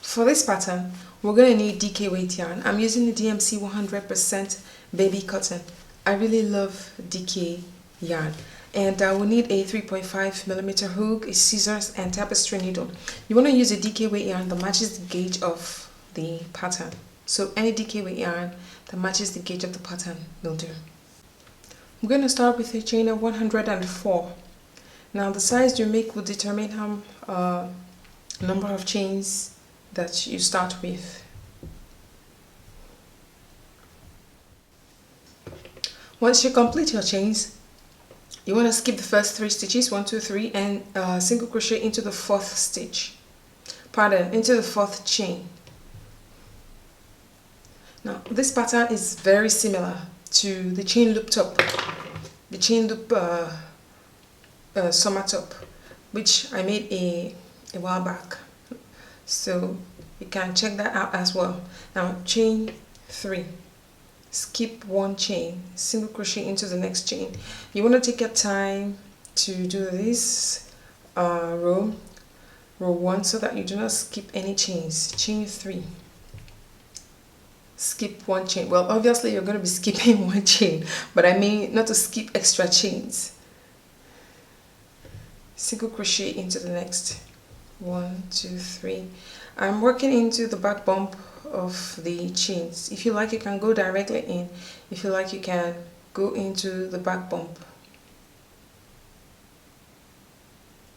For this pattern, we're going to need DK weight yarn. I'm using the DMC 100% baby cotton. I really love DK yarn. And we'll need a 3.5mm hook, a scissors, and tapestry needle. You want to use a DK weight yarn that matches the gauge of the pattern. So any DK weight yarn that matches the gauge of the pattern will do. I'm going to start with a chain of 104. Now the size you make will determine how number of chains that you start with. Once you complete your chains, you want to skip the first 3 stitches, 1, 2, 3, and single crochet into the 4th stitch. Into the 4th chain. Now this pattern is very similar to the chain loop top, the chain loop summer top, which I made a while back. So you can check that out as well. Now chain 3, skip 1 chain, single crochet into the next chain. You want to take your time to do this row 1 so that you do not skip any chains. Chain 3, skip 1 chain. Well, obviously you're going to be skipping 1 chain, but I mean not to skip extra chains. Single crochet into the next. 1, 2, 3. I'm working into the back bump of the chains. If you like, you can go directly in. If you like, you can go into the back bump.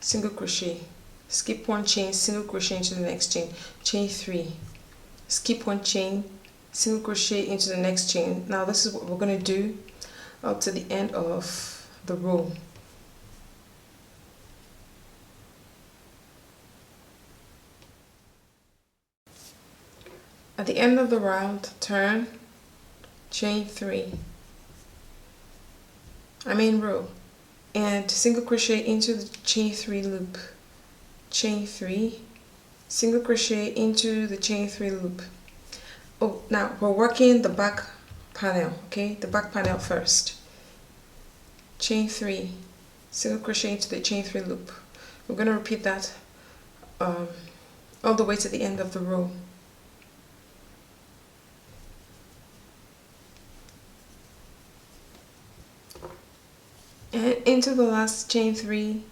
Single crochet, skip 1 chain, single crochet into the next chain. Chain 3, skip 1 chain, single crochet into the next chain. Now this is what we're going to do up to the end of the row. At the end of the round, turn, chain 3, row, and single crochet into the chain 3 loop. Chain 3, single crochet into the chain 3 loop. Oh, now we're working the back panel, okay? The back panel first. Chain 3, single crochet into the chain 3 loop. We're going to repeat that all the way to the end of the row. And into the last chain 3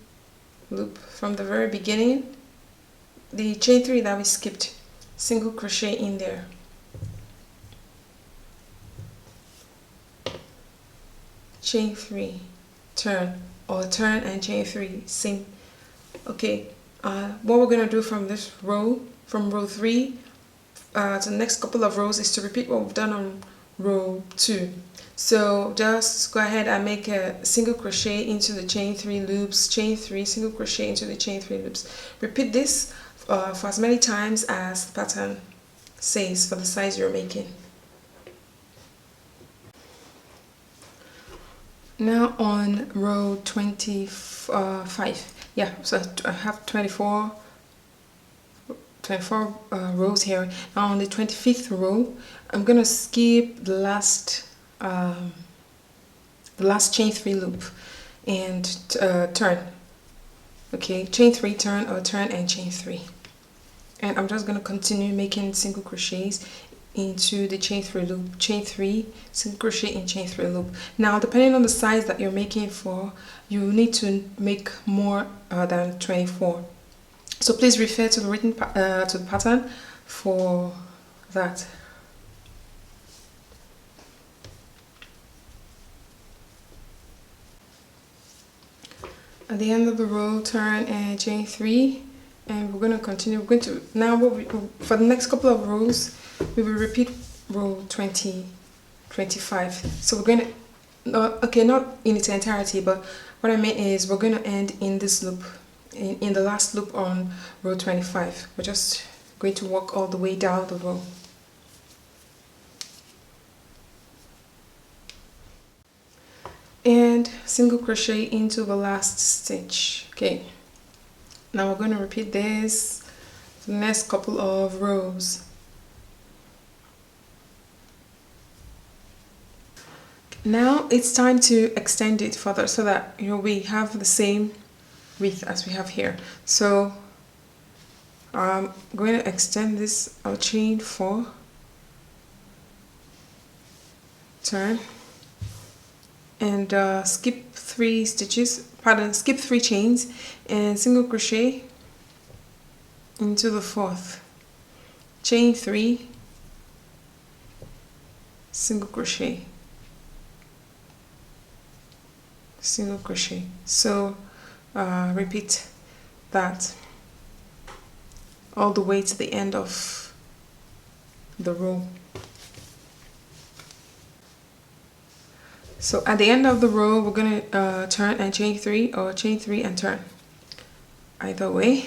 loop from the very beginning, the chain 3 that we skipped, single crochet in there. Chain 3, turn, or turn and chain 3, same. Okay, what we're going to do from this row, from row 3 to the next couple of rows, is to repeat what we've done on row 2. So just go ahead and make a single crochet into the chain 3 loops, chain 3, single crochet into the chain 3 loops. Repeat this for as many times as the pattern says for the size you're making. Now on row 25, yeah, so I have 24 rows here. Now on the 25th row, I'm gonna skip the last chain 3 loop and turn. Okay, chain 3, turn, or turn and chain 3. And I'm just gonna continue making single crochets into the chain 3 loop, chain 3, single crochet in chain 3 loop. Now depending on the size that you're making for, you need to make more than 24. So please refer to the written to the pattern for that. At the end of the row, turn and chain 3, and we're going to continue. We're going to now for the next couple of rows, we will repeat row 20, 25. So we're going to okay, not in its entirety, but what I meant is we're going to end in this loop, in the last loop on row 25. We're just going to walk all the way down the row. And single crochet into the last stitch. Okay, now we're going to repeat this for the next couple of rows. Now it's time to extend it further so that we have the same width as we have here. So I'm going to extend this. I'll chain 4, turn, and skip 3 stitches, pardon, skip 3 chains and single crochet into the 4th, chain 3, single crochet, single crochet. So repeat that all the way to the end of the row. So at the end of the row, we're going to turn and chain 3, or chain 3 and turn, either way,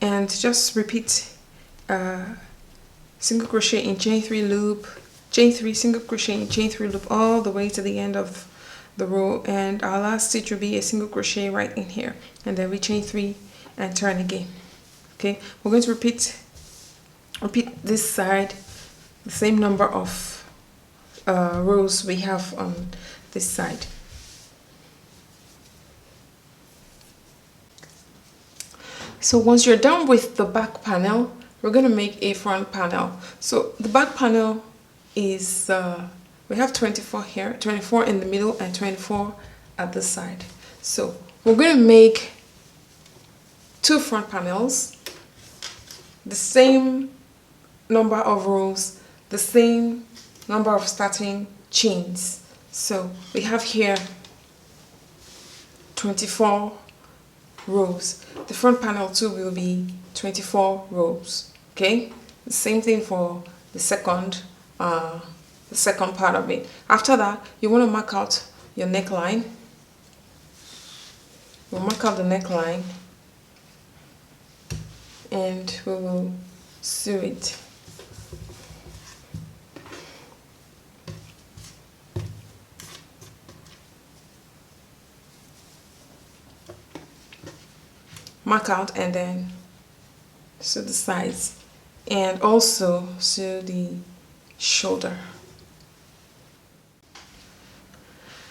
and just repeat single crochet in chain 3 loop, chain 3, single crochet in chain 3 loop all the way to the end of the row, and our last stitch will be a single crochet right in here, and then we chain 3 and turn again. Okay, we're going to repeat this side, the same number of rows we have on this side. So once you're done with the back panel, we're going to make a front panel. So the back panel is we have 24 here, 24 in the middle and 24 at the side. So we're going to make 2 front panels, the same number of rows, the same number of starting chains. So we have here 24 rows. The front panel too will be 24 rows. Okay, the same thing for the second part of it. After that, you want to mark out your neckline. We'll mark out the neckline and we will sew it. Mark out and then sew the sides, and also sew the shoulder.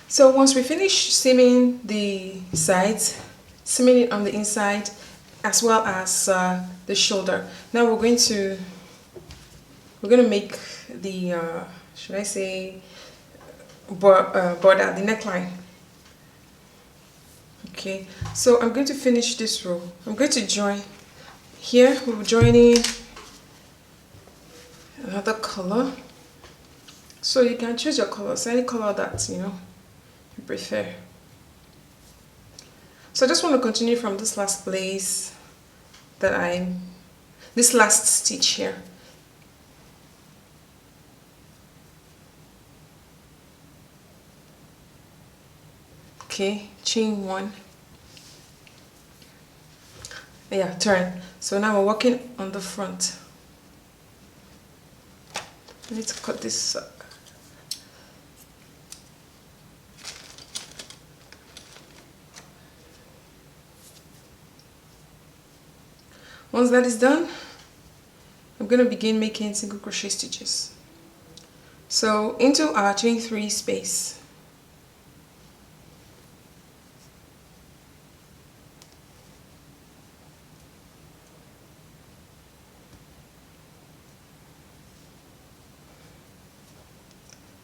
So once we finish sewing the sides, sewing it on the inside as well as the shoulder, now we're going to make the should I say border, the neckline. Okay, so I'm going to finish this row. I'm going to join here. We're joining another color, so you can choose your colors, any color that you prefer. So I just want to continue from this last place this last stitch here. Okay, chain 1. Yeah, turn. So now we're working on the front. I need to cut this up. Once that is done, I'm going to begin making single crochet stitches. So into our chain 3 space,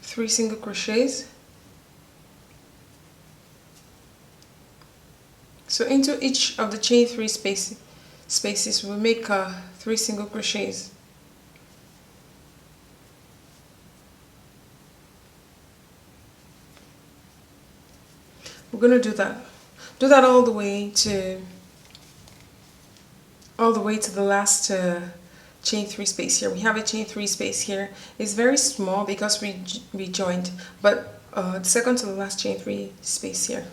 three single crochets. So into each of the chain 3 spaces we'll make 3 single crochets. We're going to do that all the way to the last chain 3 space here. We have a chain 3 space here. It's very small because we joined, but the second to the last chain 3 space here.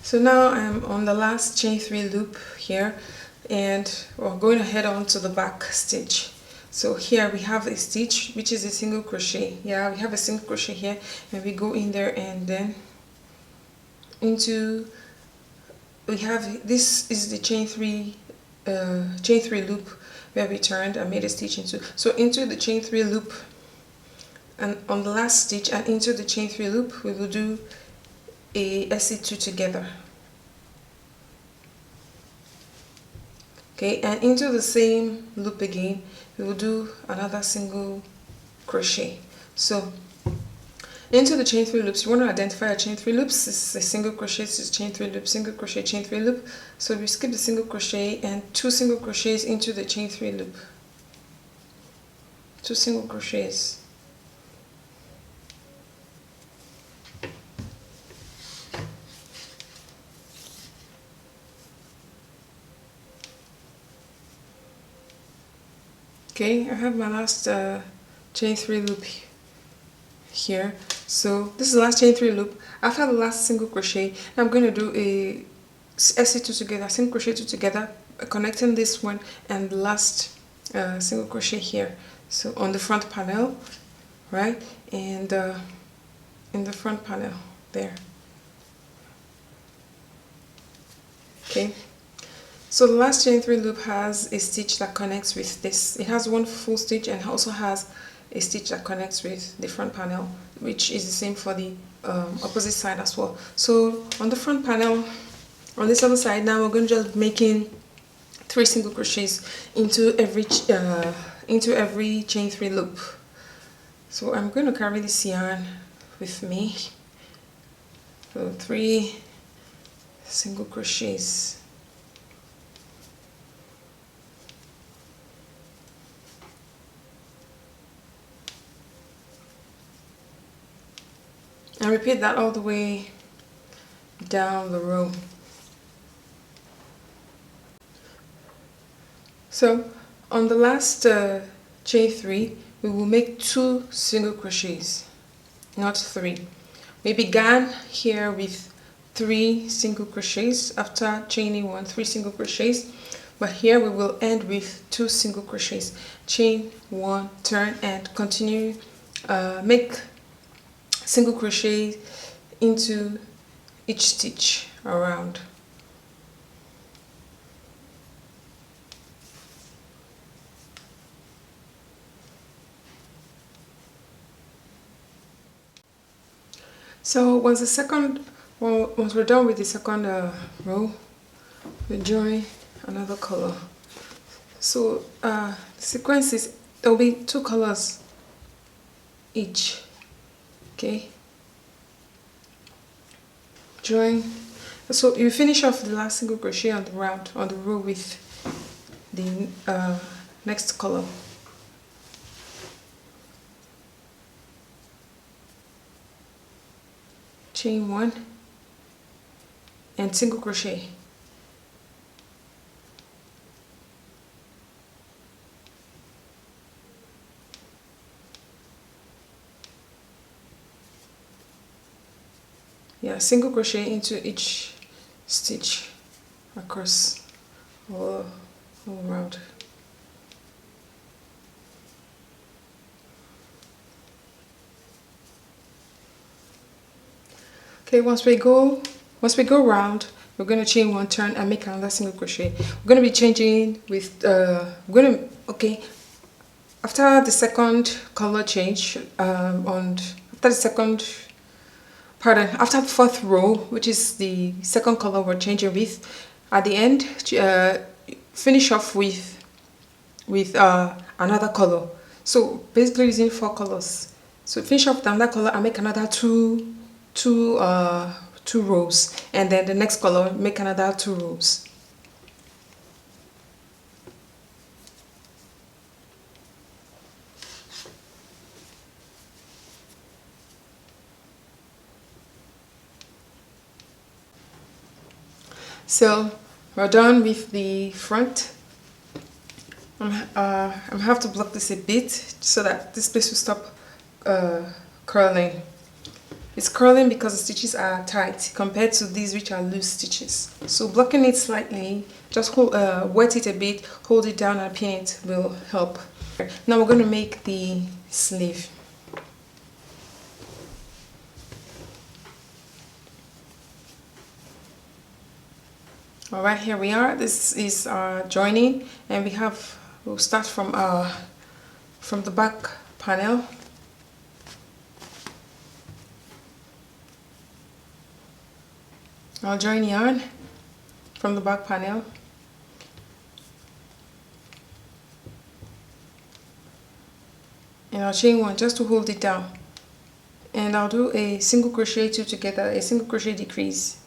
So now I'm on the last chain 3 loop here, and we're going to head on to the back stitch. So here we have a stitch which is a single crochet. Yeah, we have a single crochet here, and we go in there, and then into we have, this is the chain 3 loop where we turned and made a stitch into. So into the chain 3 loop, and on the last stitch and into the chain 3 loop we will do a SC2 together. Okay, and into the same loop again, we will do another single crochet. So into the chain 3 loops, you want to identify a chain 3 loops. This is a single crochet, this is chain 3 loop, single crochet, chain 3 loop. So we skip the single crochet and 2 single crochets into the chain 3 loop. 2 single crochets. Okay, I have my last chain 3 loop here. So this is the last chain 3 loop. After the last single crochet, I'm going to do a SC2 together, single crochet 2 together, connecting this one and the last single crochet here. So on the front panel, right, and in the front panel there. Okay. So the last chain 3 loop has a stitch that connects with this. It has one full stitch and also has a stitch that connects with the front panel, which is the same for the opposite side as well. So on the front panel, on this other side, now we're going to just making 3 single crochets into every chain 3 loop. So I'm going to carry this yarn with me. So 3 single crochets. And repeat that all the way down the row. So on the last chain 3, we will make 2 single crochets, not 3. We began here with 3 single crochets after chaining 1, 3 single crochets, but here we will end with 2 single crochets. Chain 1, turn, and continue. Make single crochet into each stitch around. So once we're done with the second row, we join another color. So the sequence is, there will be 2 colors each. Okay, join. So you finish off the last single crochet on the row with the next color. Chain 1 and single crochet. Yeah, single crochet into each stitch across all around. Okay, once we go round, we're going to chain 1, turn, and make another single crochet. We're going to be changing with after the second color change after the 4th row, which is the second color we're changing with, at the end, finish off with another color. So basically using 4 colors. So finish off with another color and make another two rows, and then the next color make another 2 rows. So we're done with the front. I'm have to block this a bit so that this place will stop curling. It's curling because the stitches are tight compared to these, which are loose stitches. So blocking it slightly, just wet it a bit, hold it down and pin it will help. Now we're going to make the sleeve. Alright, here we are. This is our joining, and we'll start from the back panel. I'll join yarn from the back panel, and I'll chain one just to hold it down, and I'll do a single crochet two together, a single crochet decrease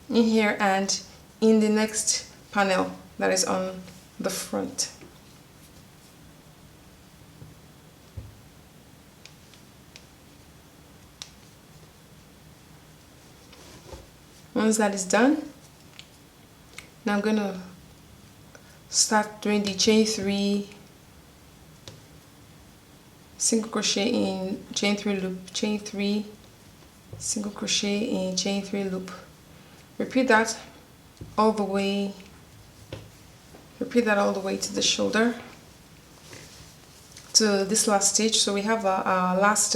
in here and in the next panel that is on the front. Once that is done, now I'm going to start doing the chain 3 single crochet in chain 3 loop, chain 3 single crochet in chain 3 loop. Repeat that all the way to the shoulder, to this last stitch. So we have our last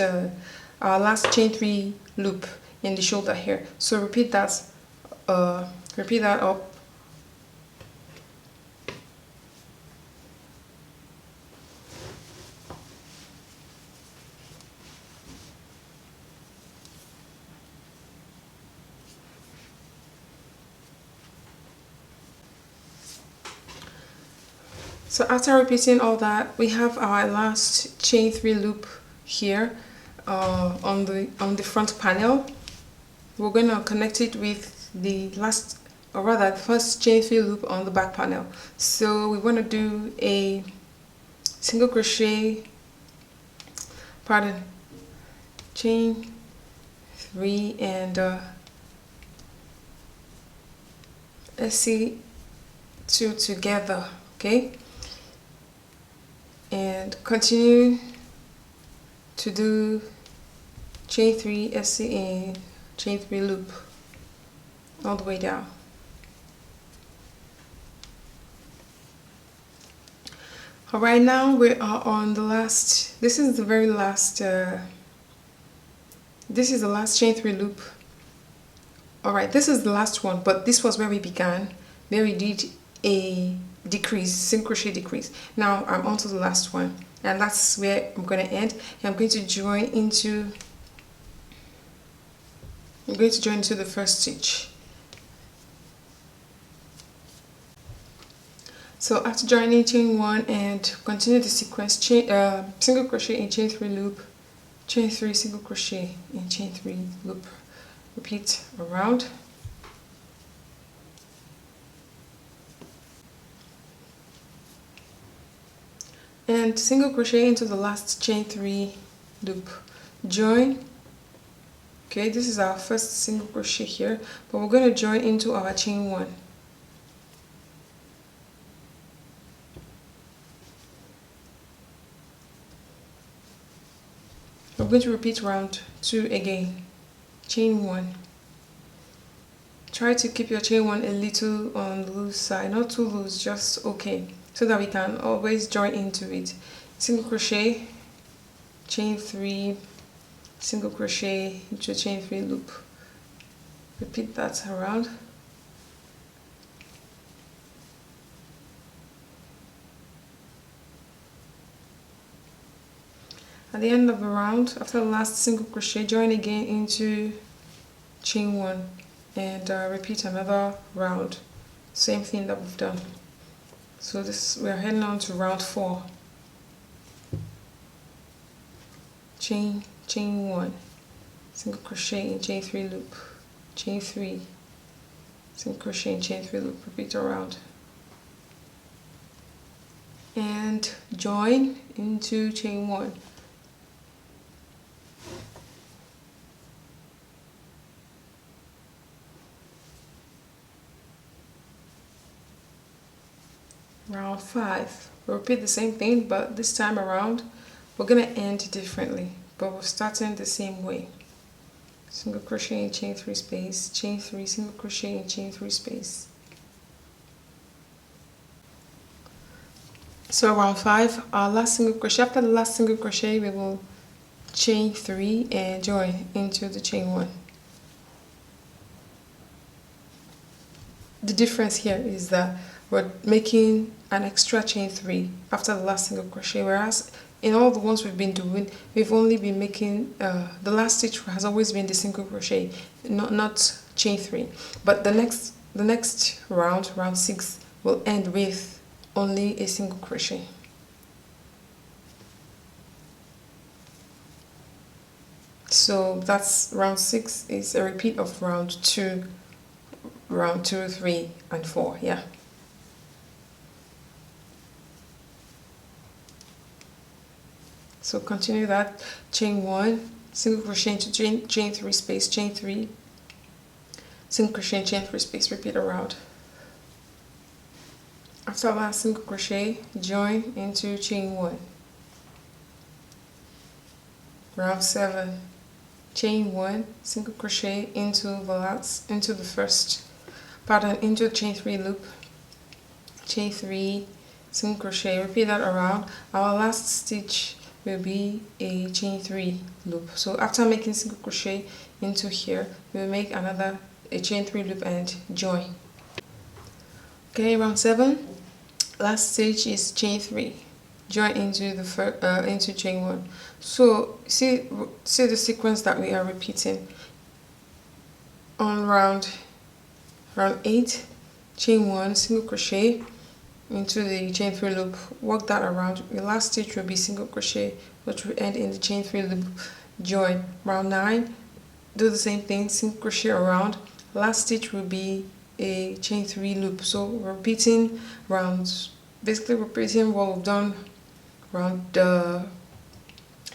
chain 3 loop in the shoulder here. So repeat that up. So after repeating all that, we have our last chain 3 loop here on the front panel. We're going to connect it with the last, or rather the first chain 3 loop on the back panel. So we want to do a single crochet, chain 3 and SC2 together, okay? And continue to do chain 3 SC in chain 3 loop all the way down. Alright, now we are on the last, this is the very last, this is the last chain 3 loop. Alright, this is the last one, but this was where we began, where we did a decrease, single crochet decrease. Now I'm on to the last one, and that's where I'm going to end. I'm going to join into the first stitch. So after joining chain 1 and continue the sequence, single crochet in chain 3 loop, chain 3 single crochet in chain 3 loop, repeat around. And single crochet into the last chain 3 loop, join. Okay, this is our first single crochet here, but we're going to join into our chain 1. We're going to repeat round 2 again, chain 1. Try to keep your chain 1 a little on the loose side, not too loose, just okay, so that we can always join into it. Single crochet, chain 3, single crochet into a chain 3 loop. Repeat that around. At the end of the round, after the last single crochet, join again into chain 1 and repeat another round. Same thing that we've done. So this, we're heading on to round 4. Chain 1, single crochet in chain 3 loop, chain 3, single crochet in chain 3 loop, repeat around, and join into chain 1. Round 5. We'll repeat the same thing, but this time around we're going to end differently, but we're starting the same way. Single crochet in chain 3 space, chain 3, single crochet in chain 3 space. So round 5, our last single crochet. After the last single crochet, we will chain 3 and join into the chain 1. The difference here is that we're making an extra chain 3 after the last single crochet, whereas in all the ones we've been doing, we've only been making the last stitch has always been the single crochet, not chain 3. But the next round, round 6, will end with only a single crochet. So that's round 6 is a repeat of round 2, 3, and 4. Yeah. So continue that, chain 1, single crochet into chain 3 space, chain 3, single crochet, chain 3 space, repeat around. After that single crochet, join into chain 1. Round 7, chain 1, single crochet into the first pattern, into chain 3 loop, chain 3, single crochet, repeat that around. Our last stitch will be a chain 3 loop. So after making single crochet into here, we'll make a chain 3 loop and join. Okay, round 7, last stitch is chain 3, join into the into chain 1. So see the sequence that we are repeating. On round 8, chain 1, single crochet into the chain 3 loop, work that around. Your last stitch will be single crochet, which will end in the chain 3 loop, join. Round 9, do the same thing, single crochet around. Last stitch will be a chain 3 loop. So we're repeating rounds, basically repeating what we've done on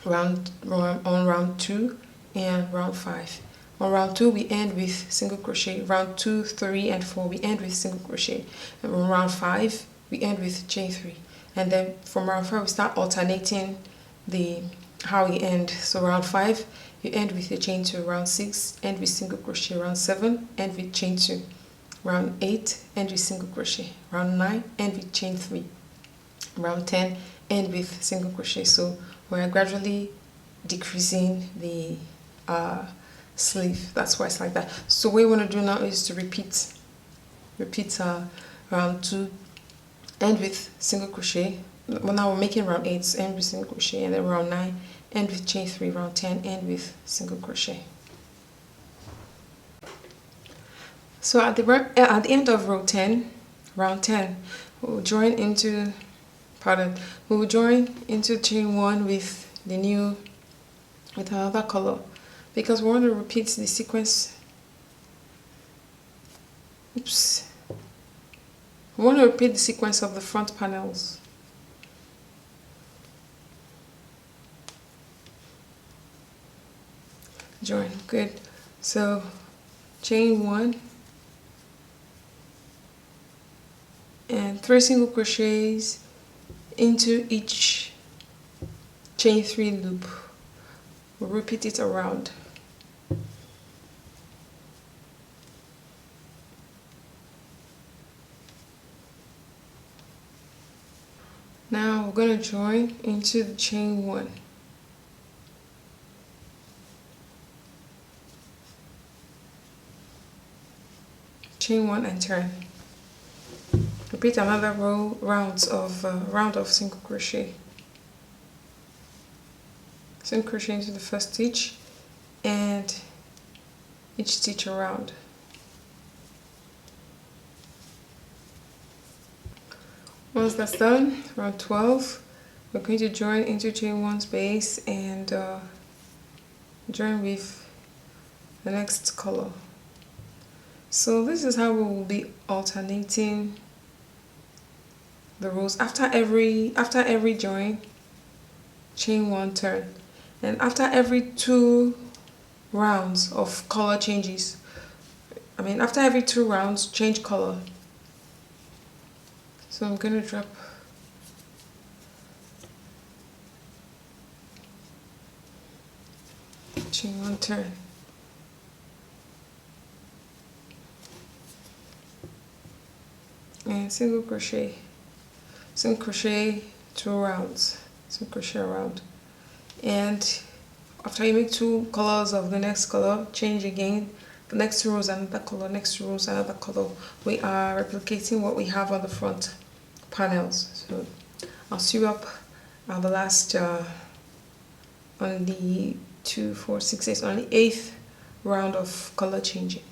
round 2 and round 5. On round 2 we end with single crochet. Round 2, 3, and 4 we end with single crochet. And on round 5 we end with chain 3. And then from round 5 we start alternating how we end. So round 5 you end with a chain 2. Round 6 end with single crochet. Round 7 end with chain 2. Round 8 end with single crochet. Round 9 end with chain 3. Round 10 end with single crochet. So we're gradually decreasing the sleeve. That's why it's like that. So what we want to do now is to repeat round 2, end with single crochet. Well, now we're making round 8, so end with single crochet, and then round 9 end with chain 3. Round 10 end with single crochet. So at the end of round 10, we'll join into chain 1 with another color, because we want to repeat the sequence. We want to repeat the sequence of the front panels. Join, good. So chain 1 and 3 single crochets into each chain 3 loop. We'll repeat it around. Now we're going to join into the chain 1. Chain 1 and turn. Repeat another round of single crochet. Single crochet into the first stitch and each stitch around. Once that's done, round 12, we're going to join into chain 1 space and join with the next color. So this is how we will be alternating the rows. After every join, chain 1, turn, and after every 2 rounds of color changes, after every 2 rounds, change color. So I'm going to drop chain 1, turn, and single crochet 2 rounds, single crochet around. And after you make 2 colors of the next color, change again. The next 2 rows another color, next 2 rows another color. We are replicating what we have on the front panels. So I'll sew up the last on the 2, 4, 6, 8, on the 8th round of color changing.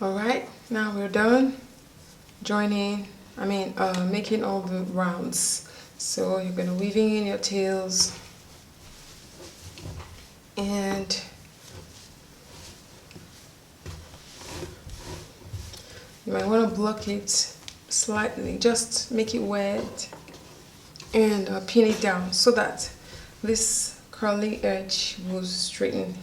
Alright, now we're done making all the rounds. So you're going to weaving in your tails, and you might want to block it slightly, just make it wet, and pin it down so that this curly edge will straighten